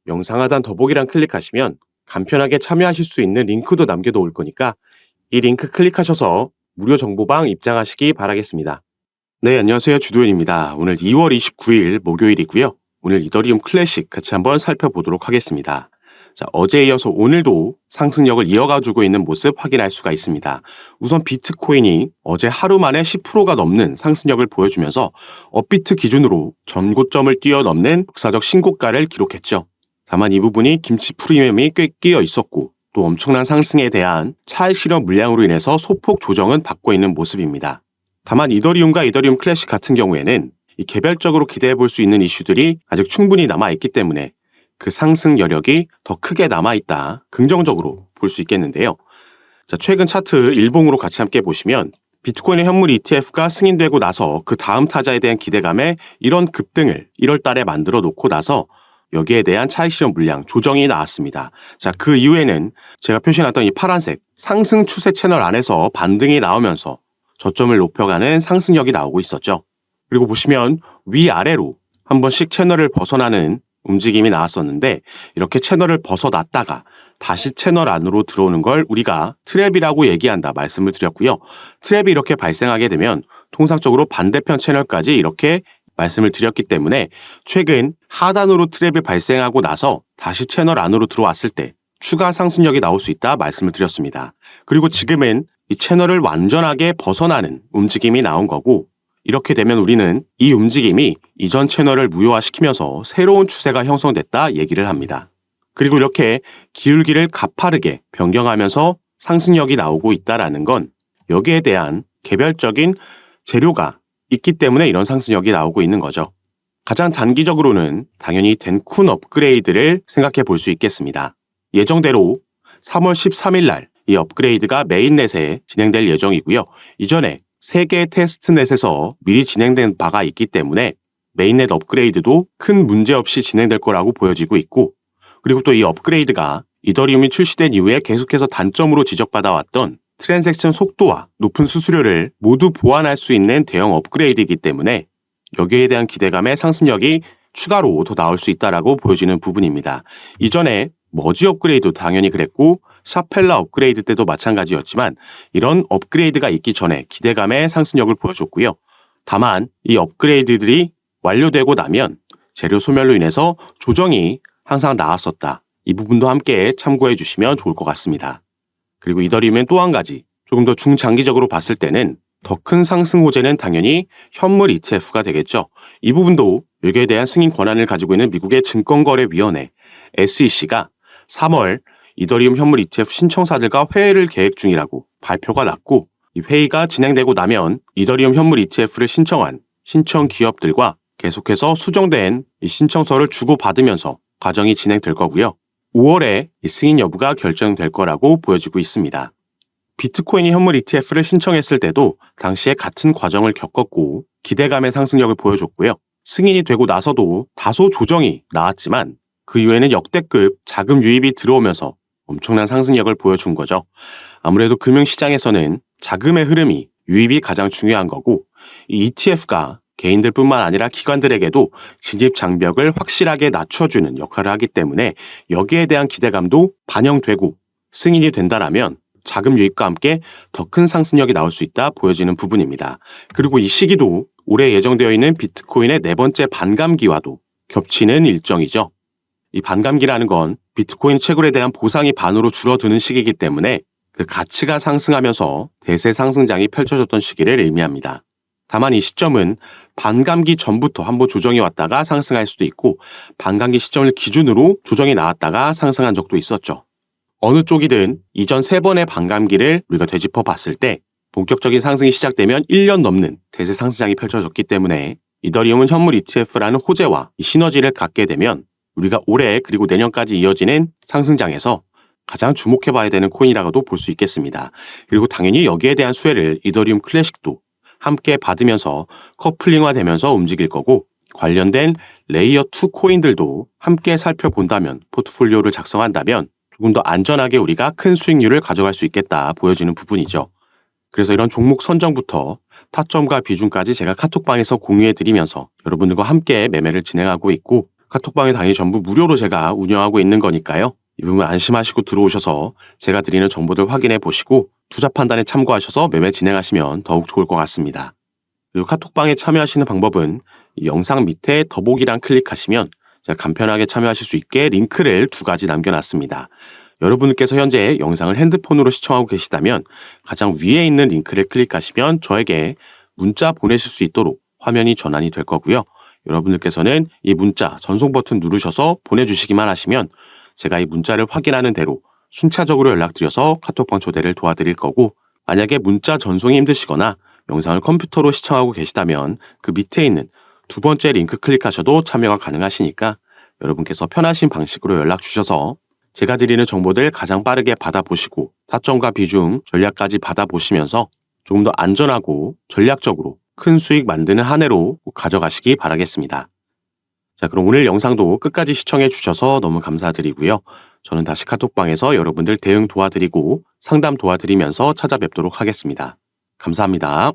영상 하단 더보기란 클릭하시면 간편하게 참여하실 수 있는 링크도 남겨놓을 거니까 이 링크 클릭하셔서 무료 정보방 입장하시기 바라겠습니다. 네, 안녕하세요. 주도현입니다. 오늘 2월 29일 목요일이고요. 오늘 이더리움 클래식 같이 한번 살펴보도록 하겠습니다. 자, 어제에 이어서 오늘도 상승력을 이어가주고 있는 모습 확인할 수가 있습니다. 우선 비트코인이 어제 하루 만에 10%가 넘는 상승력을 보여주면서 업비트 기준으로 전고점을 뛰어넘는 역사적 신고가를 기록했죠. 다만 이 부분이 김치 프리미엄이 꽤 끼어 있었고 또 엄청난 상승에 대한 차익 실현 물량으로 인해서 소폭 조정은 받고 있는 모습입니다. 다만 이더리움과 이더리움 클래식 같은 경우에는 이 개별적으로 기대해 볼 수 있는 이슈들이 아직 충분히 남아있기 때문에 그 상승 여력이 더 크게 남아있다, 긍정적으로 볼 수 있겠는데요. 자, 최근 차트 일봉으로 같이 함께 보시면 비트코인의 현물 ETF가 승인되고 나서 그 다음 타자에 대한 기대감에 이런 급등을 1월 달에 만들어 놓고 나서 여기에 대한 차익 실현 물량 조정이 나왔습니다. 자, 그 이후에는 제가 표시해놨던 이 파란색 상승 추세 채널 안에서 반등이 나오면서 저점을 높여가는 상승력이 나오고 있었죠. 그리고 보시면 위아래로 한 번씩 채널을 벗어나는 움직임이 나왔었는데 이렇게 채널을 벗어났다가 다시 채널 안으로 들어오는 걸 우리가 트랩이라고 얘기한다 말씀을 드렸고요. 트랩이 이렇게 발생하게 되면 통상적으로 반대편 채널까지 이렇게 말씀을 드렸기 때문에 최근 하단으로 트랩이 발생하고 나서 다시 채널 안으로 들어왔을 때 추가 상승력이 나올 수 있다 말씀을 드렸습니다. 그리고 지금은 이 채널을 완전하게 벗어나는 움직임이 나온 거고 이렇게 되면 우리는 이 움직임이 이전 채널을 무효화시키면서 새로운 추세가 형성됐다 얘기를 합니다. 그리고 이렇게 기울기를 가파르게 변경하면서 상승력이 나오고 있다라는 건 여기에 대한 개별적인 재료가 있기 때문에 이런 상승력이 나오고 있는 거죠. 가장 단기적으로는 당연히 덴쿤 업그레이드를 생각해 볼 수 있겠습니다. 예정대로 3월 13일 날 이 업그레이드가 메인넷에 진행될 예정이고요. 이전에 3개의 테스트넷에서 미리 진행된 바가 있기 때문에 메인넷 업그레이드도 큰 문제 없이 진행될 거라고 보여지고 있고 그리고 또 이 업그레이드가 이더리움이 출시된 이후에 계속해서 단점으로 지적받아왔던 트랜잭션 속도와 높은 수수료를 모두 보완할 수 있는 대형 업그레이드이기 때문에 여기에 대한 기대감의 상승력이 추가로 더 나올 수 있다라고 보여지는 부분입니다. 이전에 머지 업그레이드도 당연히 그랬고 샤펠라 업그레이드 때도 마찬가지였지만 이런 업그레이드가 있기 전에 기대감의 상승력을 보여줬고요. 다만 이 업그레이드들이 완료되고 나면 재료 소멸로 인해서 조정이 항상 나왔었다. 이 부분도 함께 참고해 주시면 좋을 것 같습니다. 그리고 이더리움은 또 한 가지 조금 더 중장기적으로 봤을 때는 더 큰 상승 호재는 당연히 현물 ETF가 되겠죠. 이 부분도 여기에 대한 승인 권한을 가지고 있는 미국의 증권거래위원회 SEC가 3월 이더리움 현물 ETF 신청사들과 회의를 계획 중이라고 발표가 났고 이 회의가 진행되고 나면 이더리움 현물 ETF를 신청한 신청 기업들과 계속해서 수정된 이 신청서를 주고받으면서 과정이 진행될 거고요. 5월에 이 승인 여부가 결정될 거라고 보여지고 있습니다. 비트코인이 현물 ETF를 신청했을 때도 당시에 같은 과정을 겪었고 기대감의 상승력을 보여줬고요. 승인이 되고 나서도 다소 조정이 나왔지만 그 이후에는 역대급 자금 유입이 들어오면서 엄청난 상승력을 보여준 거죠. 아무래도 금융시장에서는 자금의 흐름이 유입이 가장 중요한 거고 이 ETF가 개인들뿐만 아니라 기관들에게도 진입 장벽을 확실하게 낮춰주는 역할을 하기 때문에 여기에 대한 기대감도 반영되고 승인이 된다라면 자금 유입과 함께 더 큰 상승력이 나올 수 있다 보여지는 부분입니다. 그리고 이 시기도 올해 예정되어 있는 비트코인의 4번째 반감기와도 겹치는 일정이죠. 이 반감기라는 건 비트코인 채굴에 대한 보상이 반으로 줄어드는 시기이기 때문에 그 가치가 상승하면서 대세 상승장이 펼쳐졌던 시기를 의미합니다. 다만 이 시점은 반감기 전부터 한번 조정이 왔다가 상승할 수도 있고 반감기 시점을 기준으로 조정이 나왔다가 상승한 적도 있었죠. 어느 쪽이든 이전 3번의 반감기를 우리가 되짚어 봤을 때 본격적인 상승이 시작되면 1년 넘는 대세 상승장이 펼쳐졌기 때문에 이더리움은 현물 ETF라는 호재와 이 시너지를 갖게 되면 우리가 올해 그리고 내년까지 이어지는 상승장에서 가장 주목해봐야 되는 코인이라고도 볼 수 있겠습니다. 그리고 당연히 여기에 대한 수혜를 이더리움 클래식도 함께 받으면서 커플링화되면서 움직일 거고 관련된 레이어 2 코인들도 함께 살펴본다면 포트폴리오를 작성한다면 조금 더 안전하게 우리가 큰 수익률을 가져갈 수 있겠다 보여지는 부분이죠. 그래서 이런 종목 선정부터 타점과 비중까지 제가 카톡방에서 공유해드리면서 여러분들과 함께 매매를 진행하고 있고 카톡방에 당연히 전부 무료로 제가 운영하고 있는 거니까요. 이 부분 안심하시고 들어오셔서 제가 드리는 정보들 확인해 보시고 투자 판단에 참고하셔서 매매 진행하시면 더욱 좋을 것 같습니다. 그리고 카톡방에 참여하시는 방법은 이 영상 밑에 더보기란 클릭하시면 제가 간편하게 참여하실 수 있게 링크를 2가지 남겨놨습니다. 여러분께서 현재 영상을 핸드폰으로 시청하고 계시다면 가장 위에 있는 링크를 클릭하시면 저에게 문자 보내실 수 있도록 화면이 전환이 될 거고요. 여러분들께서는 이 문자 전송 버튼 누르셔서 보내주시기만 하시면 제가 이 문자를 확인하는 대로 순차적으로 연락드려서 카톡방 초대를 도와드릴 거고, 만약에 문자 전송이 힘드시거나 영상을 컴퓨터로 시청하고 계시다면 그 밑에 있는 2번째 링크 클릭하셔도 참여가 가능하시니까 여러분께서 편하신 방식으로 연락 주셔서 제가 드리는 정보들 가장 빠르게 받아보시고 타점과 비중, 전략까지 받아보시면서 조금 더 안전하고 전략적으로 큰 수익 만드는 한 해로 꼭 가져가시기 바라겠습니다. 자, 그럼 오늘 영상도 끝까지 시청해 주셔서 너무 감사드리고요. 저는 다시 카톡방에서 여러분들 대응 도와드리고 상담 도와드리면서 찾아뵙도록 하겠습니다. 감사합니다.